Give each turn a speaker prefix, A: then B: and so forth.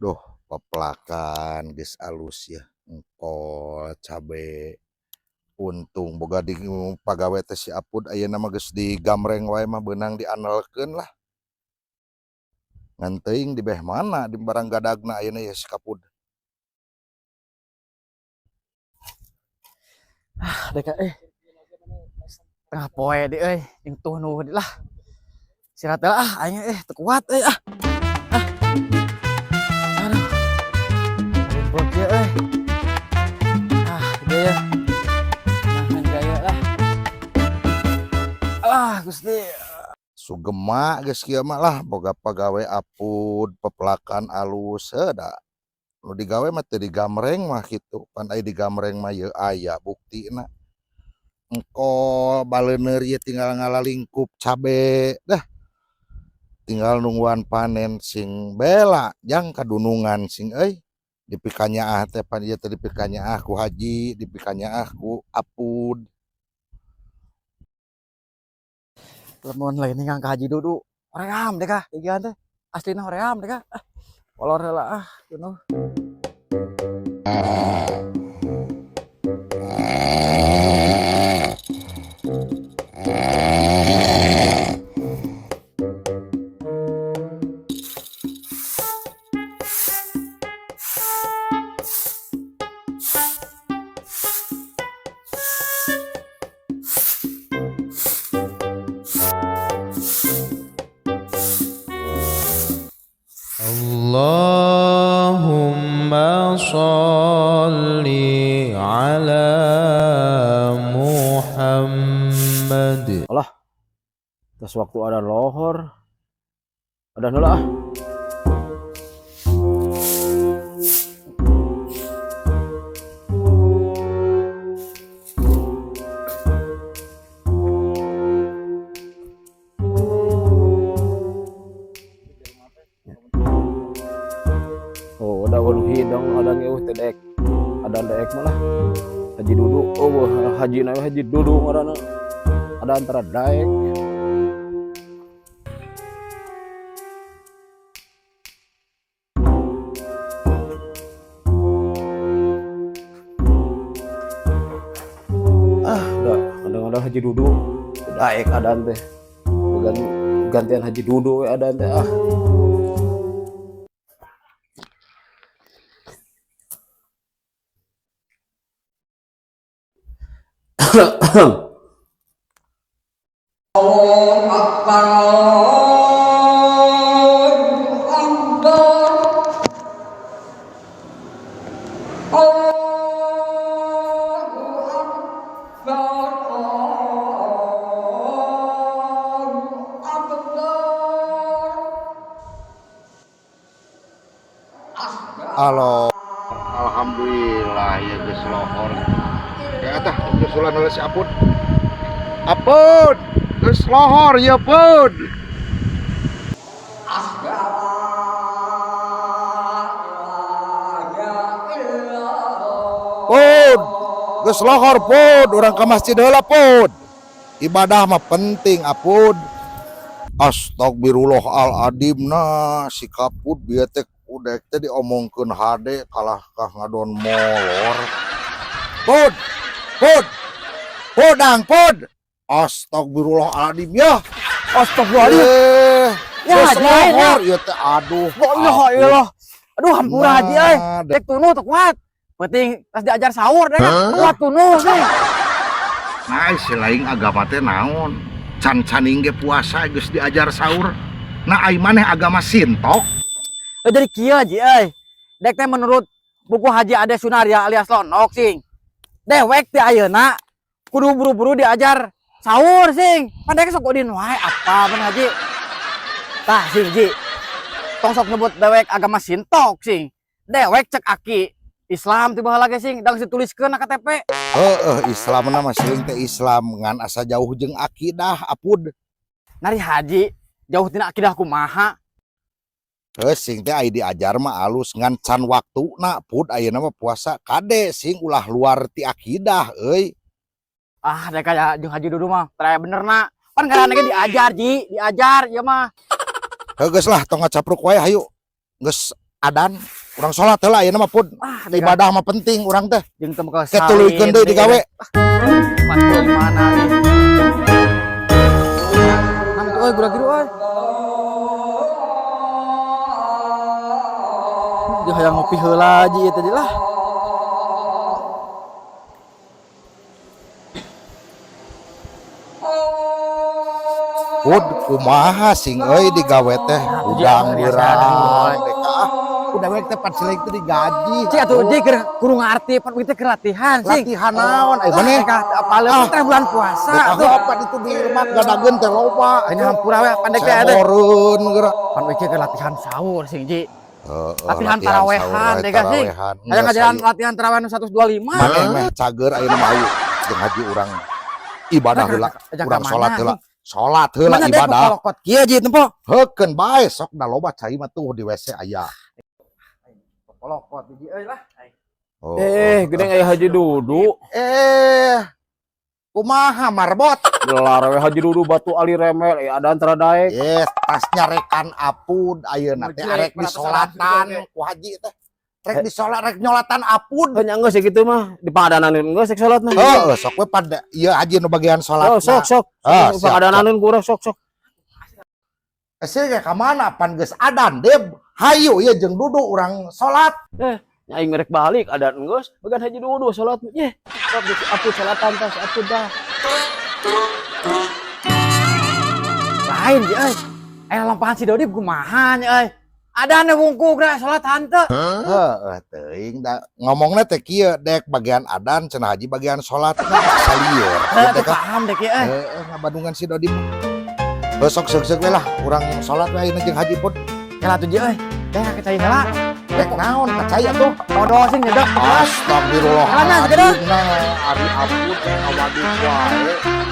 A: Duh, peplakan geus alus ya. Engkol cabe untung boga di pagawe teh si Apud ayeuna mah geus digamreng wae mah beunang dianelkeun lah. Ngan teuing di beh mana di barang gadagna ayeuna ya si Kapud.
B: Deka tengah poe deh yang tuh nu lah sirat aing teu kuat ah aduh bok ya gitu ya nahan gaya lah Gusti
A: Sugema geus kieu mah lah boga pagawe Apud peplakan alus heuda. Nu digawe mah teu digamreng mah kitu. Pan aya digamreng mah ye aya buktina. Engkol baleuneur ieu tinggal ngalalingkup cabe dah. Tinggal nungguan panen sing bela jang kadunungan sing euy. Dipikanyaah teh pan ieu teh dipikanyaah ku Haji, dipikanyaah ku Apud.
B: lamun lain ngang ka Haji Dudu hoream deka ieu teh aslina hoream deka kolor heula kuno
C: Allahumma sholli ala Muhammad.
B: Allah terus waktu ada lohor ada nula daun hidang ada ngeuh tedek ada dek malah Haji Dudu Haji na Haji Dudu ngaranna ada antara daek ada Haji Dudu daek ada teh gantian Haji Dudu ada teh
D: Allahu Akbar, Allahu Akbar, Allahu Akbar, Allahu Akbar.
A: Halo. Alhamdulillah ya geus lohor. Ya tah geus ulah si Apud. Apud, geus lohor ya Pud. Pud, geus lohor Pud, urang ka masjid heula Pud. Ibadah mah penting Apud. Astagfirullahaladzim nah si Kapud bieu teh udek teh diomongkeun hade kalah kah ngadon molor. Pud, Pud, Pudang Pud. Astagfirullahaladzim ya.
B: Astagfirullahaladzim. Ya
A: lohor ya teh aduh.
B: Allah. Aduh hampura Haji dek tunu teu kuat. Penting tas diajar sahur dek kuat tunu sih.
A: Nah, selain agama teh naon? Can-caning ge puasa geus diajar sahur. Nah, ai maneh agama Sintok.
B: Jadi kieu Haji dek teh menurut buku Haji Ade Sunaria alias Lonok sing. Dewek teh ayeuna kudu buru-buru diajar sahur sing. Pandai sok udin wae apa bener Haji. Tah sing Ji. Tong sok nyebut dewek agama Sintok sing. Dewek cek aki Islam tiba lagi sing dang dituliskeun na KTP.
A: Islam na masih teh Islam ngan asa jauh jeung akidah Apud.
B: Nari Haji jauh tina akidah kumaha.
A: Sing teh ai diajar mah alus ngan can waktuna pud ayeuna mah puasa kade sing ulah luar ti akidah euy.
B: Ah, dek aya jeung Haji Dudu mah tara bener na. Pan karana ge diajar Ji, diajar ieu mah.
A: Geus lah tong ngacapruk wae hayu. Geus adan urang salat heula ayeuna mah pud.
B: Ah, dek
A: Ibadah mah penting urang teh.
B: jeung teu ka
A: Ketuluykeun deui digawe.
B: Mana nih? Nam tuh euy gura-giru euy. Dia hayang ngopi heula Ji tadi lah.
A: Pud kumaha sing euy digawe teh udang beurang deka ah. Udah we teh pan sileng teh digaji.
B: Ci atuh Ji keur kudu ngarti pan kita keur latihan sing.
A: Latihan naon ai maneh?
B: Apaleuh teh bulan puasa.
A: Aku apa itu di rumah gadageun teh loba.
B: Ini hampura we pandek teh ada.
A: Sahoreun geura.
B: Pan we keur latihan sahur sing Ji.
A: Heeh,
B: Latihan tarawehan deh kan sing. Aya ngajaran latihan tarawih 125.
A: Maneh meh cager ayeuna mah ayu jeung haji urang ibadah heula, urang salat heula. Salat heula ibadah.
B: Kolokot kieu Ji tempo.
A: Heukeun bae sok da loba cai mah tuh di WC aya.
B: Kolokot Ji euy lah.
A: Oh,
E: Gede aya Haji Dudu.
A: kumaha marbot?
E: Gelar we Haji Dudu batu ali remel ada antara daek.
A: Yes, tas nyarekan apud ayeuna teh arek di solatan ku haji teh. Rek di solat rek nyolatan apud.
E: Nya geus kitu mah di pangadanan geus rek salat mah.
A: Heeh, sok we pada ieu haji nu bagian salat.
E: Oh, sok.
A: Ah, siap,
E: Pangadanan kurang sok.
A: Ese ge ka mana pan geus adan deb. Hayu ieu jeung Dudu urang salat.
E: Nya aing rek balik ada geus bagan Haji Dudu salat. Yeh, sok aku salatan tas aku dah.
B: Lain Ji euy. Lampahan si Dodi kumaha nya euy. Adana wungkul geura salat hante.
A: Heeh, teuing da ngomongna teh kieu dek bagian adan cenah haji bagian salat salieur.
B: Teu paham dek ieu euy.
A: Heeh, ngabandungan si Dodi. Besok seug-seug we lah urang salat we ayeuna jeung haji pun.
B: Kela tuh Ji euy. Teh kecai heula.
A: Dek naon kacaya tuh?
B: Dodo sing nyedek.
A: Astagfirullah.
B: Kalana, segedok.
A: Ari ampun awadih wae.